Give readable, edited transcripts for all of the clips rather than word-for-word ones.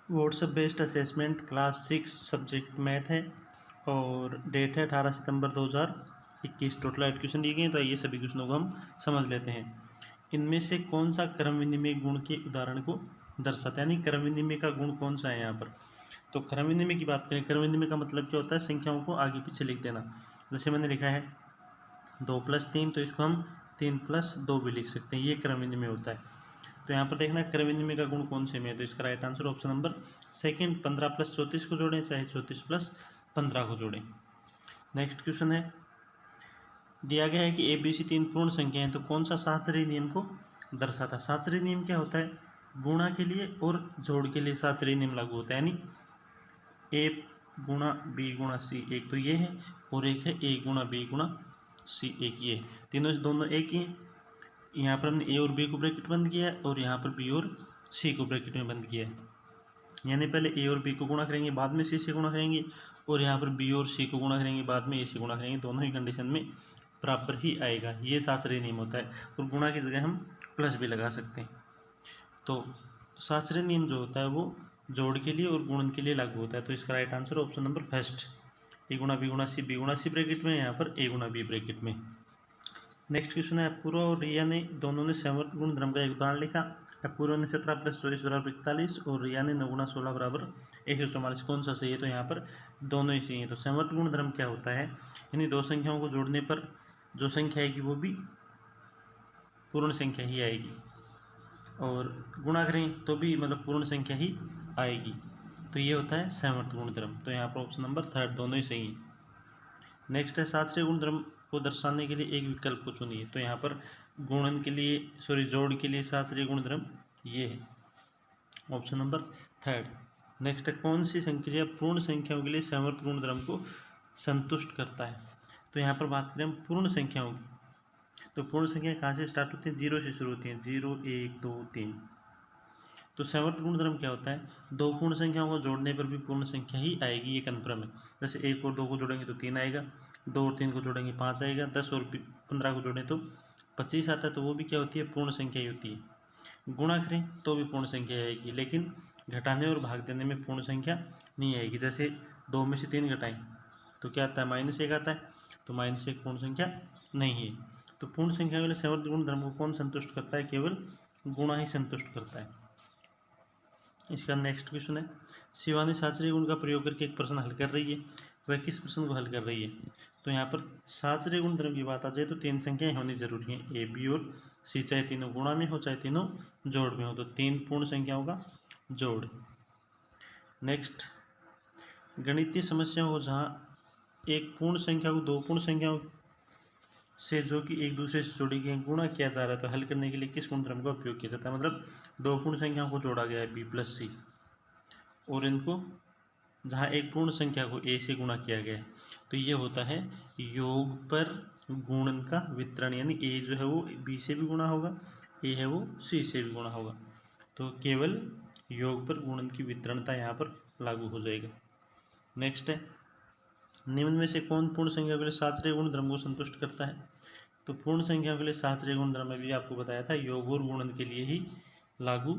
WhatsApp based assessment class 6 subject math है और date है 18 सितंबर 2021। टोटल 8 क्वेश्चन दिए गए हैं, तो आइए सभी क्वेश्चनों को हम समझ लेते हैं। इनमें से कौन सा क्रम विनिमय गुण के उदाहरण को दर्शाता है, यानी क्रम विनिमय का गुण कौन सा है यहाँ पर। तो क्रम विनिमय की बात करें, क्रम विनिमय का मतलब क्या होता है, संख्याओं को आगे पीछे लिख देना। जैसे मैंने लिखा है 2+3, तो इसको हम 3+2 भी लिख सकते हैं, ये क्रम विनिमय होता है। तो यहाँ पर देखना क्रम विनिमय का गुण कौन से में है, तो इसका right answer option number second, 15+34 को जोड़ें चाहे 34+15 को जोड़ें। नेक्स्ट क्वेश्चन है, दिया गया है कि ए बी सी 3 पूर्ण संख्या है, तो कौन सा साहचर्य नियम को दर्शाता है। साहचर्य नियम क्या होता है, गुणा के लिए और जोड़ के लिए साहचर्य नियम लागू होता है, यानी ए गुणा बी गुणा सी, एक तो ये है, और एक है ए गुणा बी गुणा सी, एक ये, तीनों दोनों एक ही हैं। यहाँ पर हमने ए और बी को ब्रैकेट बंद किया है और यहाँ पर बी और सी को ब्रैकेट में बंद किया है, यानी पहले ए और बी को गुणा करेंगे, बाद में सी से गुणा करेंगे, और यहाँ पर बी और सी को गुणा करेंगे, बाद में ए से गुणा करेंगे, दोनों ही कंडीशन में बराबर ही आएगा। ये साहचर्य नियम होता है, और गुणा की जगह हम प्लस भी लगा सकते हैं। तो साहचर्य नियम जो होता है वो जोड़ के लिए और गुणन के लिए लागू होता है। तो इसका right answer option number first, A गुणा बी गुणा सी, बी गुणा सी ब्रैकेट में, यहाँ पर ए गुणा बी ब्रैकेट में। नेक्स्ट क्वेश्चन है, अपूर्व और रिया ने दोनों ने समवर्त गुणधर्म का एक उदाहरण लिखा। अपूर्व ने 17+24 बराबर 41 और रिया ने 9 गुणा 16 बराबर 144, कौन सा सही है, तो यहाँ पर दोनों ही सही है। तो समवर्त गुणधर्म क्या होता है, यानी दो संख्याओं को जोड़ने पर जो संख्या आएगी वो भी पूर्ण संख्या ही आएगी, और गुणा करें तो भी मतलब पूर्ण संख्या ही आएगी, तो ये होता है समवर्त गुणधर्म। तो यहाँ पर ऑप्शन नंबर थर्ड, दोनों ही सही है। नेक्स्ट है, साहचर्य गुणधर्म को दर्शाने के लिए एक विकल्प को चुनिए। तो यहाँ पर गुणन के लिए जोड़ के लिए साहचर्य गुणधर्म ये है, ऑप्शन नंबर थर्ड। नेक्स्ट है, कौन सी संक्रिया पूर्ण संख्याओं के लिए समवर्त गुणधर्म को संतुष्ट करता है। तो यहाँ पर बात करें हम पूर्ण संख्याओं की, तो पूर्ण संख्या कहाँ से स्टार्ट होती है, 0 से शुरू होती है, 0 1 2 3। तो समवर्त गुणधर्म क्या होता है, दो पूर्ण संख्याओं को जोड़ने पर भी पूर्ण संख्या ही आएगी, ये कन्फर्म है। जैसे 1 और 2 को जोड़ेंगे तो 3 आएगा, 2 और 3 को जोड़ेंगे 5 आएगा, 10 और 15 को जोड़ें तो 25 आता है, तो वो भी क्या होती है, पूर्ण संख्या ही होती है। गुणा करें तो भी पूर्ण संख्या आएगी, लेकिन घटाने और भाग देने में पूर्ण संख्या नहीं आएगी। जैसे 2 में से 3 घटाएं तो क्या आता है, -1 आता है, तो -1 पूर्ण संख्या नहीं है। तो पूर्ण संख्या के लिए समवर्त गुणधर्म को कौन संतुष्ट करता है, केवल गुणा ही संतुष्ट करता है। इसका नेक्स्ट क्वेश्चन है, शिवानी साहचर्य गुण का प्रयोग करके एक प्रश्न हल कर रही है, वह किस प्रश्न को हल कर रही है। तो यहाँ पर साहचर्य गुणधर्म की बात आ जाए तो 3 संख्याएं होनी जरूरी हैं, ए बी और सी, चाहे तीनों गुणा में हो चाहे तीनों जोड़ में हो, तो 3 पूर्ण संख्याओं का जोड़। नेक्स्ट, गणितीय समस्या हो जहाँ एक पूर्ण संख्या को दो पूर्ण संख्याओं से जो कि एक दूसरे से जुड़ी गई गुणा किया जा रहा है, तो हल करने के लिए किस गुणधर्म का उपयोग किया जाता है। मतलब दो पूर्ण संख्याओं को जोड़ा गया है बी प्लस सी, और इनको जहाँ एक पूर्ण संख्या को ए से गुणा किया गया है, तो ये होता है योग पर गुणन का वितरण, यानी ए जो है वो बी से भी गुणा होगा, ए है वो सी से भी गुणा होगा, तो केवल योग पर गुणन की वितरणता यहाँ पर लागू हो जाएगा। नेक्स्ट है, निम्न में से कौन पूर्ण संख्या के लिए साहचर्य गुणधर्म को संतुष्ट करता है। तो पूर्ण संख्या के लिए साहचर्य गुणधर्म में भी आपको बताया था योग और गुणन के लिए ही लागू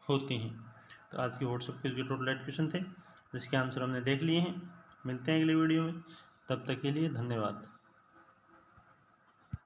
होते हैं। तो आज की व्हाट्सएप क्विज के टोटल 8 क्वेश्चन थे, जिसके आंसर हमने देख लिए हैं। मिलते हैं अगली वीडियो में, तब तक के लिए धन्यवाद।